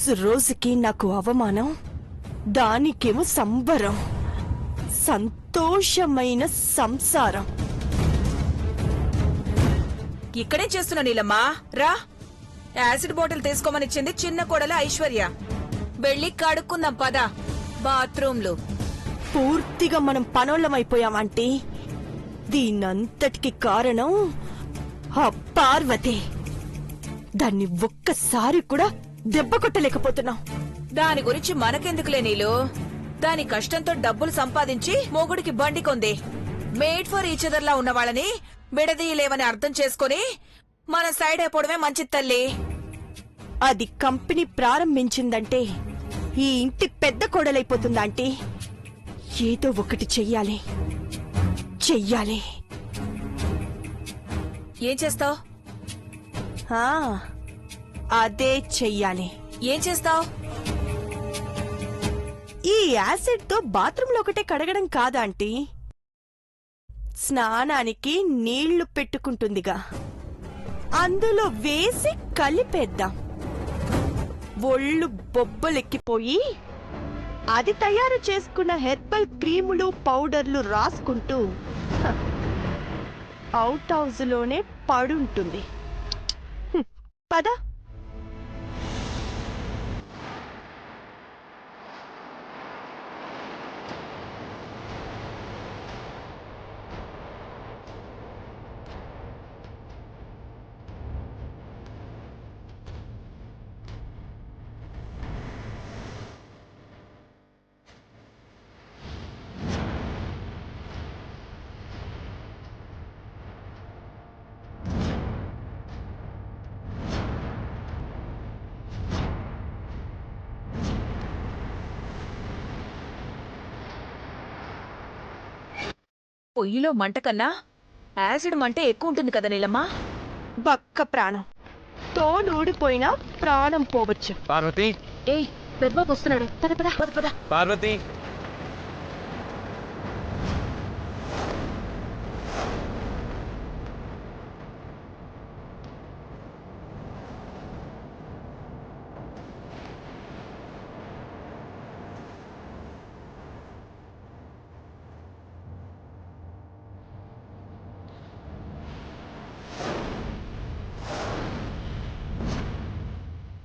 రోజు రోజుకి నాకు అవమానం, దానికేమో సంబరం, సంతోషమైన సంసారం. ఇక్కడే చేస్తున్నా నీలమ్మా, రా. యాసిడ్ బాటిల్ తీసుకోమనిచ్చింది చిన్న కోడల ఐశ్వర్య. వెళ్ళి కడుక్కుందాం పద బాత్రూంలో. పూర్తిగా మనం పనోళ్ళమైపోయామంటే దీనంతటికి కారణం ఆ పార్వతి. దాన్ని ఒక్కసారి కూడా దెబ్బ కొట్టలేకపోతున్నాం. దాని గురించి మనకెందుకులే నీలు. దాని కష్టంతో డబ్బులు సంపాదించి మొగుడికి బండి కొంది. మేడ్ ఫర్ ఈచ్ అదర్ లా ఉన్న వాళ్ళని విడదీయలేవని అర్థం చేసుకుని మన సైడ్ అయిపోవడమే మంచిది తల్లి. అది కంపెనీ ప్రారంభించిందంటే ఈ ఇంటి పెద్ద కోడలైపోతుందా అంటే ఏదో ఒకటి చెయ్యాలి. ఏం చేస్తావ్? అదే చెయ్యాలి. ఏం చేస్తావ్? ఈ యాసిడ్ తో బాత్రూంలో ఒకటే కడగడం కాదా ఆంటీ, స్నానానికి నీళ్లు పెట్టుకుంటుందిగా, అందులో వేసి కలిపేద్దాం. ఒళ్ళు బొబ్బలెక్కిపోయి అది తయారు చేసుకున్న హెర్బల్ క్రీములు పౌడర్లు రాసుకుంటూ అవుట్ హౌస్ లోనే పడుంటుంది. పద. పొయ్యిలో మంట కన్నా యాసిడ్ మంట ఎక్కువ ఉంటుంది కదా నీలమ్మా. బక్క ప్రాణం, తోడూడిపోయినా ప్రాణం పోవచ్చు. పార్వతి, ఏయ్ పెద్దబాబు వస్తున్నాడు, పద పద పద పద. పార్వతి,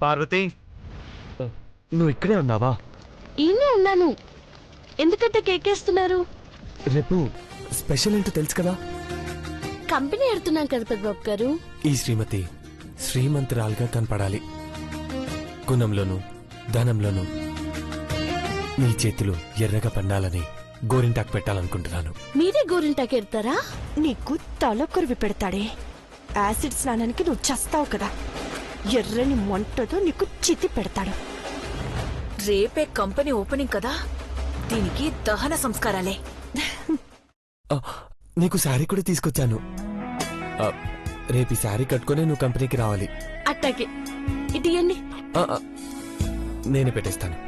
పార్వతి, నువ్వు ఇక్కడే ఉన్నావా? ఈయనే ఉన్నాను. ఎందుకంటే కేకేస్తున్నారు? రేపు స్పెషల్ ఏంటో తెలుసు కదా. కంపెనీ ఎడుతున్నాం కదా పెద్దబాబు గారు. ఈ శ్రీమతి శ్రీమంతురాలుగా కనపడాలి. గుణంలోనూ ధనంలోనూ నీ చేతులు ఎర్రగా పండాలని గోరింటాకు పెట్టాలనుకుంటున్నాను. మీరే గోరింటాకు ఎడతారా? నీకు తలకొరివి పెడతాడే. యాసిడ్ స్నానానికి నువ్వు చస్తావు కదా, ఎర్రని మంటతో నీకు చితి పెడతాడు. రేపే కంపెనీ ఓపెనింగ్ కదా, దీనికి దహన సంస్కారాలే. నీకు శారీ కూడా తీసుకొచ్చాను. రేపు ఈ శారీ కట్టుకునే నువ్వు కంపెనీకి రావాలి. అట్టాకే ఇటు ఇయ్యండి. నేనే పెట్టేస్తాను.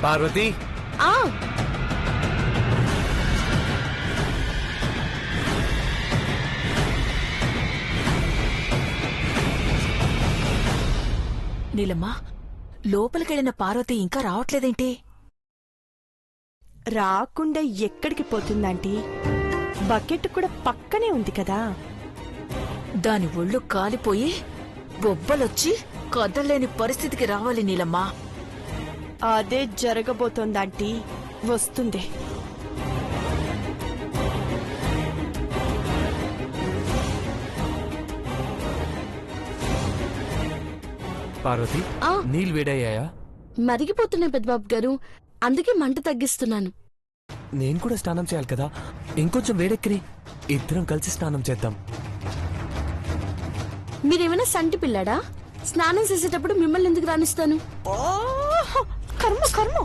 పార్వతి, నీలమ్మా, లోపలికెళ్ళిన పార్వతి ఇంకా రావట్లేదేంటి? రాకుండా ఎక్కడికి పోతుందంటీ? బకెట్ కూడా పక్కనే ఉంది కదా. దాని ఒళ్ళు కాలిపోయి బొబ్బలొచ్చి కదలలేని పరిస్థితికి రావాలి నీలమ్మా. అదే జరగబోతోందంటీ. వస్తుంది. పార్వతి, నీళ్ళు వేడయ్యాయా? మరిగిపోతున్నాయి పెద్దబాబు గారు, అందుకే మంట తగ్గిస్తున్నాను. నేను కూడా స్నానం చేయాలి కదా, ఇంకొంచెం వేడెక్కిరి. ఇద్దరం కలిసి స్నానం చేద్దాం. మీరేమైనా సంటి పిల్లాడా? స్నానం చేసేటప్పుడు మిమ్మల్ని ఎందుకు రానిస్తాను? కర్మ కర్మ,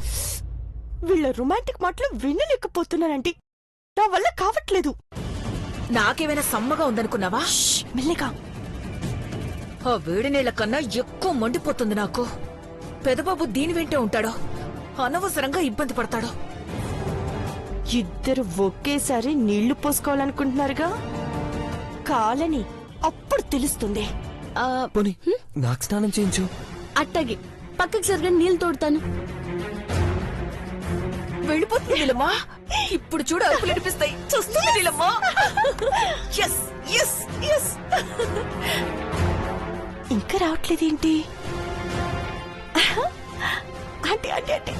వీళ్ళ రొమాంటిక్ మాటలు వినలేకపోతున్నానండి. నా వల్ల కావట్లేదు. నాకేమైనా సమ్మగా ఉందనుకున్నావా? మెల్లిగా. ఆ వేడి నీళ్ల కన్నా ఎక్కువ మండిపోతుంది నాకు. పెదబాబు దీని వెంటే ఉంటాడో. అనవసరంగా ఇబ్బంది పడతాడు. ఇద్దరు ఒకేసారి నీళ్లు పోసుకోవాలనుకుంటున్నారుగా, కాలని అప్పుడు తెలుస్తుంది. ఆ, పోనీ నాకు స్నానం చేయించు. అట్టగి పక్కకి సరిగా నీళ్ళు తోడుతాను. వెళ్ళిపోతుంది నీలమ్మా. ఇప్పుడు చూడు అరుపులు వినిపిస్తాయి. చూస్తుంది నీలమ్మా. Yes yes yes. ఇంకా రావట్లేదేంటి? అంటే అంటే అంటే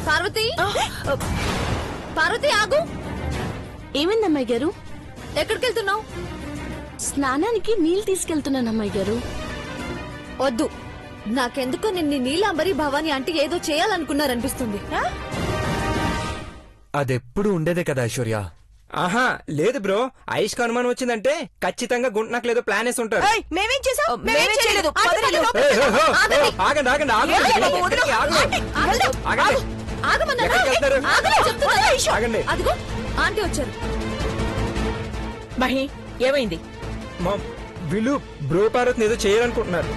పార్వతి, పార్వతి ఆగు. ఏమైంది అమ్మాయి గారు? ఎక్కడికి వెళ్తున్నావు? స్నానానికి నీళ్ళు తీసుకెళ్తున్నాను అమ్మాయి గారు. వద్దు, నాకెందుకో నిన్ను నీలాంబరి భవాని అంటే ఏదో చేయాలనుకున్నారనిపిస్తుంది. అదెప్పుడు ఉండేదే కదా ఐశ్వర్య. ఆహా లేదు బ్రో, ఐష్ కు అనుమానం వచ్చిందంటే ఖచ్చితంగా గుంటనకు లేదో ప్లాన్ వేసి ఉంటారు. మేమేం చేసాం? మేమేం చేయలేదు. పదనీలు. ఏయ్, హో, హో, హో, ఆగండి ఆగండి ఆగండి. ఎక్కడికి ఆగండి. ఆగండి. ఆగమన్నారా? ఎక్కడికి వెళ్తారు? ఆగలే చెప్తున్నారా? ఆగండి. అదిగో ఆంటీ వచ్చారు. మహి ఏమైంది? మా వీళ్ళు బ్రో పార్వతిని ఏదో చేయాలనుకుంటున్నారు.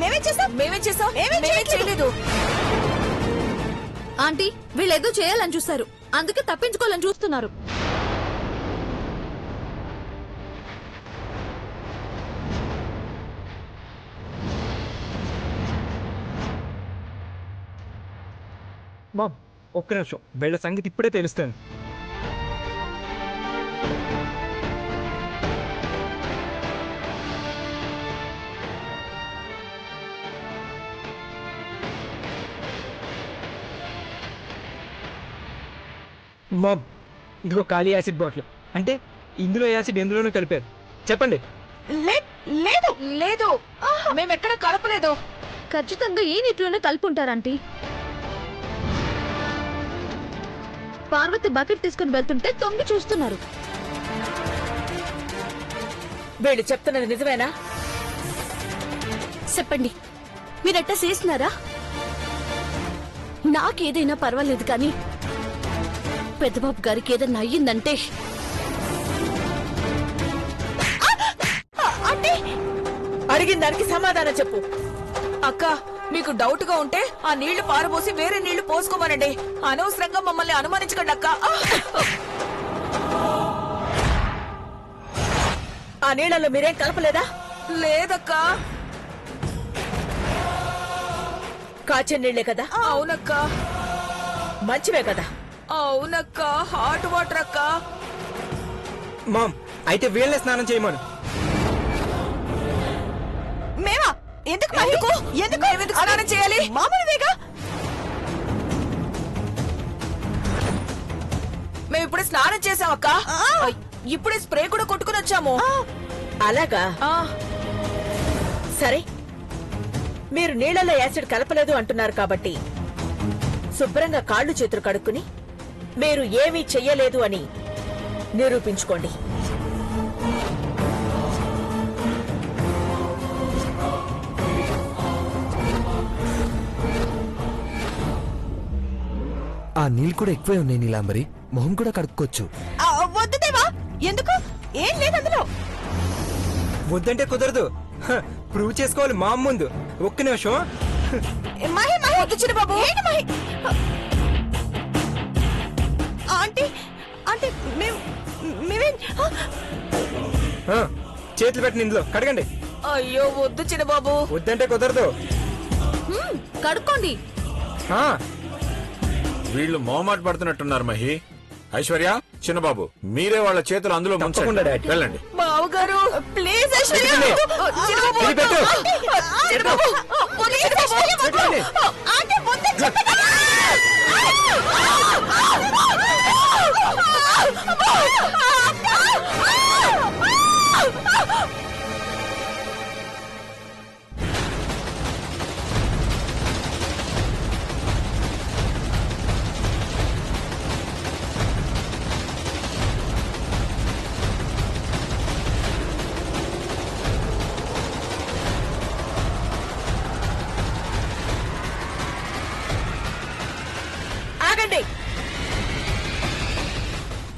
మేమేం చేసాం? మేమేం చేసాం? మేమేం చేయలేదు. ఆంటీ వీళ్ళేదో చేయాలని చూస్తారు, అందుకే తప్పించుకోవాలని చూస్తున్నారు. మామ్ ఒక్క నిమిషం, వీళ్ళ సంగతి ఇప్పుడే తెలుస్తాను. మామ్ ఇదిగో ఖాళీ యాసిడ్ బాటిల్, అంటే ఇందులో యాసిడ్ ఎందులోనూ కలిపారు. చెప్పండి. లేదు లేదు, మేమెక్కడ కలపలేదు. ఖచ్చితంగా ఈ నీటిలోనే కలుపుంటారంటీ. పార్వతి బకెట్ తీసుకుని వెళ్తుంటే తొంగి చూస్తున్నారు. వీళ్ళు చెప్తున్నది నిజమేనా? చెప్పండి, మీరట్టా చేసినారా? నాకేదైనా పర్వాలేదు కానీ పెద్దబాబు గారికి ఏదన్నా అయ్యిందంటే అడిగిన దానికి సమాధానం చెప్పు. అక్క, మీకు డౌట్ గా ఉంటే ఆ నీళ్లు పారబోసి వేరే నీళ్లు పోసుకోమనండి. అనవసరంగా మమ్మల్ని అనుమానించకండి అక్క. ఆ నీళ్లలో మీరేం కలపలేదా? లేదక్కా. కాచే నీళ్లే కదా? అవునక్క. మంచివే కదా? అవునక్క. హాట్ వాటర్ అక్క. మామ్ అయితే వీళ్ళే స్నానం చేయమను. మేమా? ఎందుకు ఎందుకు స్నానం చేయాలి? మామూలుదేగా. మేము ఇప్పుడే స్నానం చేసామక్క. ఇప్పుడే స్ప్రే కూడా కొట్టుకుని వచ్చాము. అలాగా? సరే, మీరు నీళ్లలో యాసిడ్ కలపలేదు అంటున్నారు కాబట్టి శుభ్రంగా కాళ్ళు చేతులు కడుక్కుని మీరు ఏమీ చెయ్యలేదు అని నిరూపించుకోండి. ఆ నీళ్ళు కూడా ఎక్కువే ఉన్నాయి నీలాంబరి, మొహం కూడా కడుక్కోవచ్చు. వద్దు దేవా. ఎందుకు? ఏం లేదు అందులో. వద్దంటే కుదరదు, ప్రూవ్ చేసుకోవాలి మా ముందు. ఒక్క నిమిషం. మహి వద్దు చిన్న బాబు. ఏంటి మహి? ఆంటీ ఆంటీ మేమేం చేతులు పెట్టిన ఇందులో కడగండి. అయ్యో వద్దు చిన్నబాబు. వద్దంటే కుదరదు. కడుక్కోండి. వీళ్ళు మొహమాట పడుతున్నట్టున్నారు మహి. ఐశ్వర్య, చిన్నబాబు, మీరే వాళ్ళ చేతులు అందులో తప్పకుండా ముంచండి. డాడీ. వెళ్ళండి. బావగారు ప్లీజ్ ఐశ్వర్య. పెట్టండి. చిన్నబాబు, ఇది పెట్టు. చిన్నబాబు, ప్లీజ్ ఐశ్వర్య. పెట్టండి. ఆంటీ వద్దు చెప్పండి.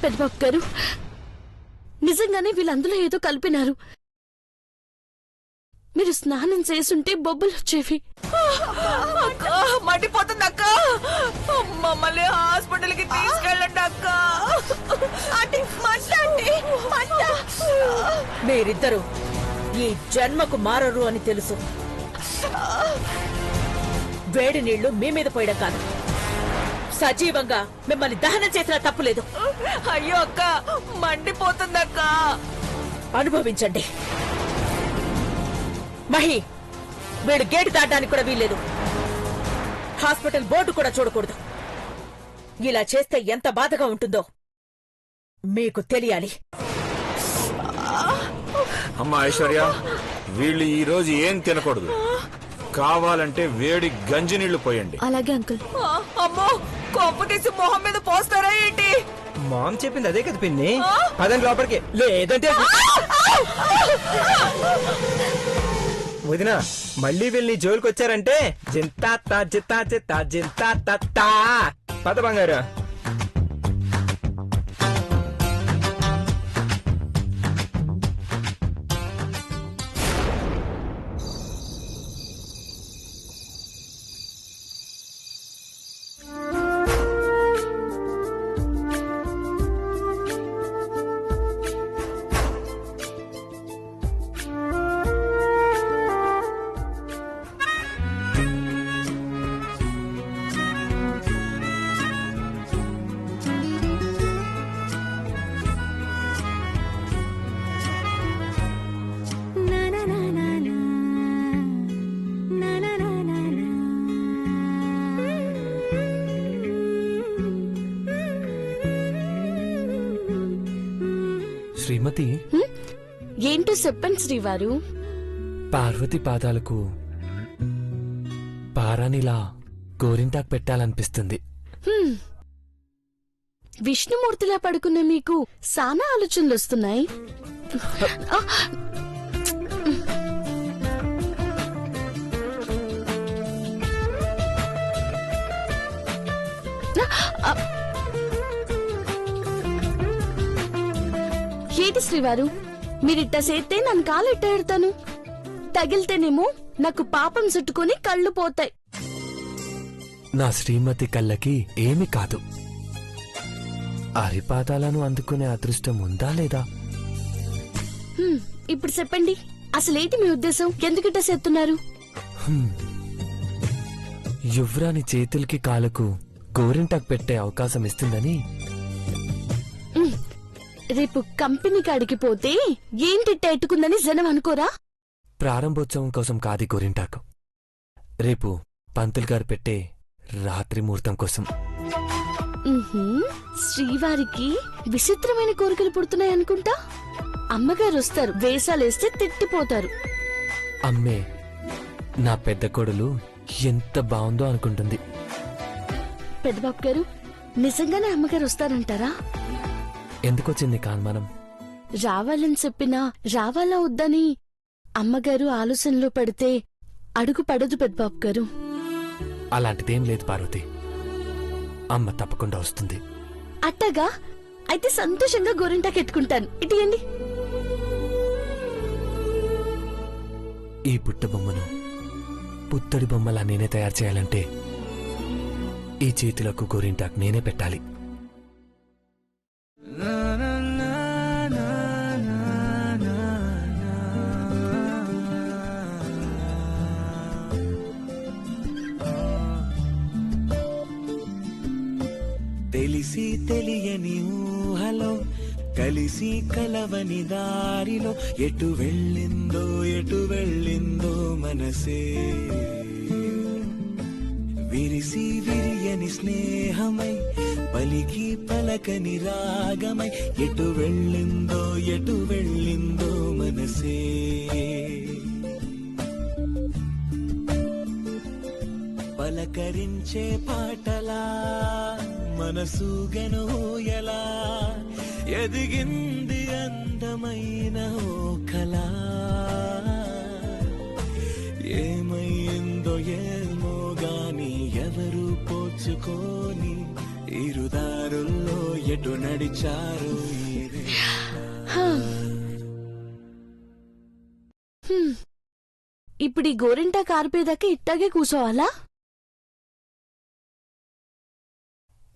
పెద్దబాబు గారు నిజంగానే వీళ్ళందులో ఏదో కలిపినారు. మీరు స్నానం చేసుంటే బొబ్బలు వచ్చేవి. మండిపోతుంది అక్క, మమ్మల్ని హాస్పిటల్ కి తీసుకెళ్ళండి అక్క. మీరిద్దరూ ఈ జన్మకు మారరు అని తెలుసు. వేడి నీళ్లు మీ మీద పోయడం కాదు, సజీవంగా మిమ్మల్ని దహనం చేసినా తప్పులేదు. అయ్యో అక్క, మండిపోతుంది అక్క. అనుభవించండి. మహి, వీడు గేటు దాటడానికి కూడా వీల్లేదు. హాస్పిటల్ బోర్డు కూడా చూడకూడదు. ఇలా చేస్తే ఎంత బాధగా ఉంటుందో మీకు తెలియాలి. అమ్మా ఐశ్వర్య, వీళ్ళు ఈ రోజు ఏం తినకూడదు. కావాలంటే వేడి గంజి నీళ్లు పోయండి. అలాగే అంకుల్. అమ్మో, కొంప తీసి మొహం మీద పోస్తారా ఏంటి? మామ్ చెప్పింది అదే కదా పిన్ని. పదండి లోపలికి, లేదంటే వదినా మళ్ళీ వీళ్ళని జోలికి వచ్చారంటే జింతా జిత్తా జిత్తా జింతా పద బంగారు. శ్రీమతి, ఏంటో చెప్పండి శ్రీవారు. పార్వతి పాదాలకు పారానిలా గోరింటాకు పెట్టాలనిపిస్తుంది. విష్ణుమూర్తిలా పడుకున్న మీకు సానా ఆలోచనలు వస్తున్నాయి. ఏంటి శ్రీవారు, మీరిట్ట చేస్తే నన్ను కాలు ఎట్ట ఎడతాను? తగిలితేనేమో నాకు పాపం చుట్టుకుని కళ్ళు పోతాయి. నా శ్రీమతి కళ్ళకి ఏమి కాదు. అరిపాదాలను అందుకునే అదృష్టం ఉందా లేదా? ఇప్పుడు చెప్పండి, అసలేంటి మీ ఉద్దేశం? ఎందుకిట్ట చేస్తున్నారు? యువ్రాని చేతులకి కాలుకు గోరింటాకు పెట్టే అవకాశం ఇస్తుందని. రేపు కంపెనీ కాడికి పోతే ఏంటిట్ట ఎట్టుకుందని జనం అనుకోరా? ప్రారంభోత్సవం కోసం కాది గోరింటాకు, రేపు పంతులు గారు పెట్టే రాత్రి ముహూర్తం కోసం. శ్రీవారికి విచిత్రమైన కోరికలు పుడుతున్నాయనుకుంటా. అమ్మగారు వస్తారు, వేషాలేస్తే తిట్టిపోతారు. అమ్మే, నా పెద్ద కోడలు ఎంత బాగుందో అనుకుంటుంది. పెద్దబాబు గారు, నిజంగానే అమ్మగారు వస్తారంటారా? ఎందుకొచ్చింది కాన్మానం? రావాలని చెప్పినా రావాలా వద్దని అమ్మగారు ఆలోచనలో పడితే అడుగు పడదు పెద్దబాబు గారు. అలాంటిదేం లేదు పార్వతి, అమ్మ తప్పకుండా వస్తుంది. అట్టగా అయితే సంతోషంగా గోరింటాకెట్టుకుంటాను. ఇటీయండి. ఈ పుట్ట బొమ్మను పుత్తడి బొమ్మలా నేనే తయారు చేయాలంటే ఈ చేతులకు గోరింటాకు నేనే పెట్టాలి. తెలిసి తెలియని ఊహలో కలిసి కలవని దారిలో ఎటు వెళ్ళిందో మనసే. విరిసి విరియని స్నేహమై పలికి పలకని రాగమై ఎటు వెళ్ళిందో మనసే. పలకరించే పాటలా మనసుగను ఎలా ఎదిగింది అందమైన ఓ కళ. ఏమైందో ఏమో గాని ఎవరు పోల్చుకోని ఇరుదారుల్లో ఎటు నడిచి ఇచ్చారు ఈ ఇప్పుడు ఈ గోరింటా కారిపోయేదాకా ఇట్టాగే కూసోవాలా?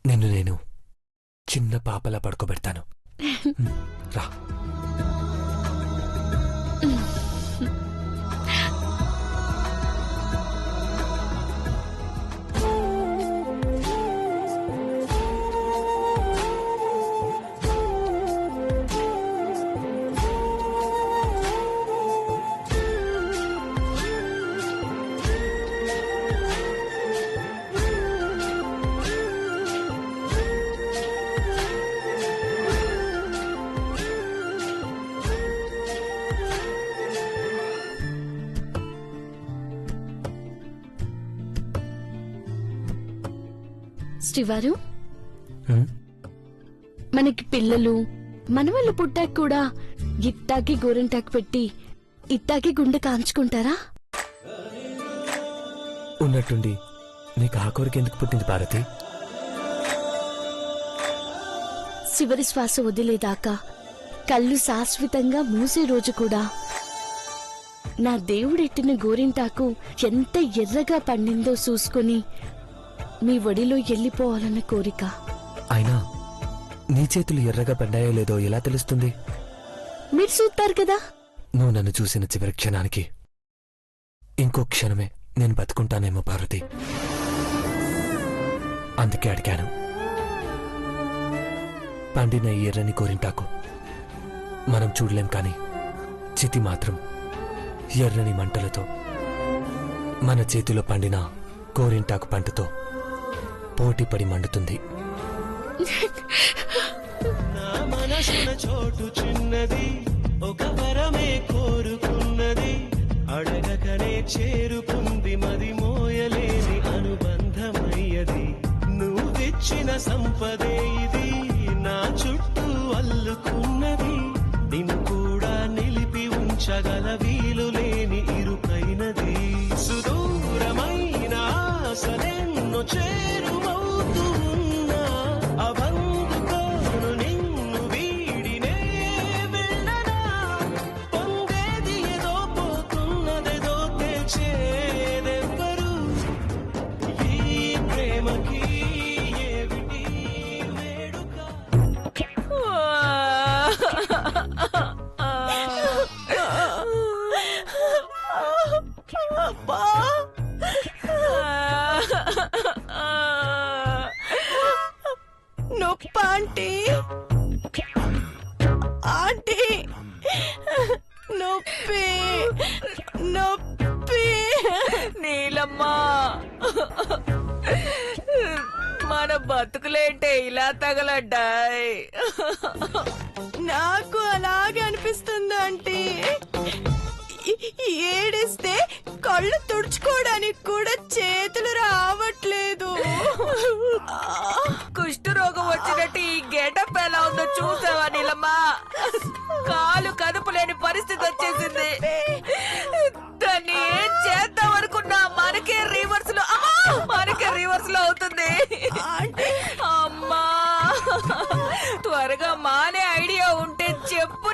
నిన్ను నేను చిన్న పాపలా పడుకోబెడతాను. రా. శ్రీవారు, హ్మ్? మనకి పిల్లలు మనవళ్ళు పుట్టాక కూడా ఇట్టాకి గోరింటాకు పెట్టి ఇట్టాకి గుండె కాంచుకుంటారా? ఉన్నట్టుండి నీకు ఆ కోరిక ఎందుకు పుట్టింది పార్వతి? చివరి శ్వాస వదిలేదాకా కళ్ళు శాశ్వతంగా మూసే రోజు కూడా నా దేవుడెట్టిన గోరింటాకు ఎంత ఎర్రగా పండిందో చూసుకుని మీ ఒడిలో వెళ్ళిపోవాలన్న కోరిక. అయినా నీ చేతులు ఎర్రగా పడ్డాయో లేదో ఎలా తెలుస్తుంది? మీరు చూస్తారు కదా. నువ్వు నన్ను చూసిన చివరి క్షణానికి ఇంకో క్షణమే నేను బతుకుంటానేమో పార్వతి. అందుకే అడిగాను. పండిన ఈ ఎర్రని గోరింటాకు మనం చూడలేం, కానీ చితి మాత్రం ఎర్రని మంటలతో మన చేతిలో పండిన గోరింటాకు పంటతో పోటీపడి మండుతుంది. నా మనసున చోటు చిన్నది, ఒక వరమే కోరుకున్నది, అడగకనే చేరుకుంది, మది మోయలేని అనుబంధమయ్యది. నువ్విచ్చిన సంపదే ఇది, నా చుట్టూ అల్లుకున్నది, నిన్ను కూడా నిలిపి ఉంచగల వీలు లేని ఇరుకైనది. సుదూరమైన ఆశలెన్నో చేరువవుతూ ఉన్నా అవందుకోను నిన్ను వీడినే వెళ్ళనా. పొందేది ఏదో పోతున్నదేదో తెచ్చేదెవ్వరు, ఈ ప్రేమకి ఏమిటి వేడుక. అబ్బా! నొప్ప ఆంటీ, ఆంటీ, నొప్పి నొప్పి. నీలమ్మా, మన బతుకులేంటే ఇలా తగలడ్డాయి. నాకు అలాగే అనిపిస్తుంది ఆంటీ. ఏడిస్తే కళ్ళు తుడుచుకోవడానికి కూడా చేతులు రావట్లేదు. కుష్ఠరోగం వచ్చినట్టు ఈ గెటప్ ఎలా ఉందో చూసావా నీలమ్మా? కాలు కదుపులేని పరిస్థితి వచ్చేసింది. దాన్ని ఏం చేద్దాం అనుకున్నా మనకే రివర్స్ లో అవుతుంది. అమ్మా, త్వరగా మానే ఐడియా ఉంటే చెప్పు